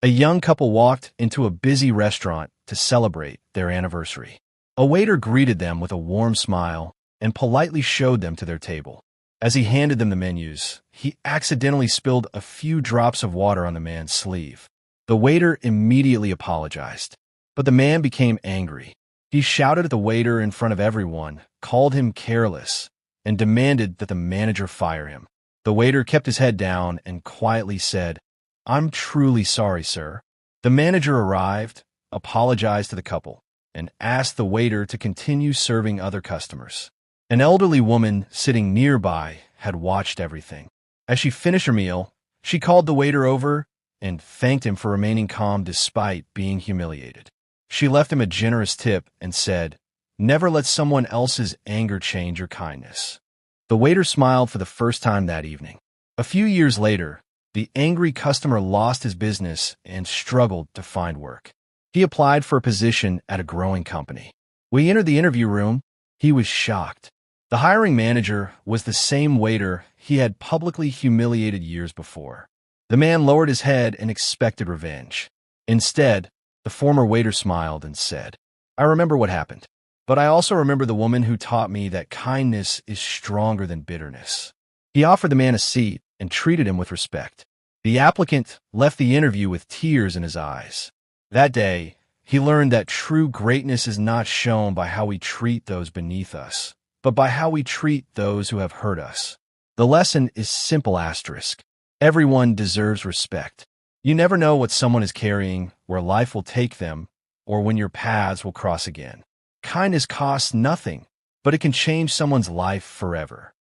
A young couple walked into a busy restaurant to celebrate their anniversary. A waiter greeted them with a warm smile and politely showed them to their table. As he handed them the menus, he accidentally spilled a few drops of water on the man's sleeve. The waiter immediately apologized, but the man became angry. He shouted at the waiter in front of everyone, called him careless, and demanded that the manager fire him. The waiter kept his head down and quietly said, "I'm truly sorry, sir." The manager arrived, apologized to the couple, and asked the waiter to continue serving other customers. An elderly woman sitting nearby had watched everything. As she finished her meal, she called the waiter over and thanked him for remaining calm despite being humiliated. She left him a generous tip and said, "Never let someone else's anger change your kindness." The waiter smiled for the first time that evening. A few years later, the angry customer lost his business and struggled to find work. He applied for a position at a growing company. When he entered the interview room, he was shocked. The hiring manager was the same waiter he had publicly humiliated years before. The man lowered his head and expected revenge. Instead, the former waiter smiled and said, "I remember what happened, but I also remember the woman who taught me that kindness is stronger than bitterness." He offered the man a seat and treated him with respect. The applicant left the interview with tears in his eyes. That day, he learned that true greatness is not shown by how we treat those beneath us, but by how we treat those who have hurt us. The lesson is simple asterisk. Everyone deserves respect. You never know what someone is carrying, where life will take them, or when your paths will cross again. Kindness costs nothing, but it can change someone's life forever.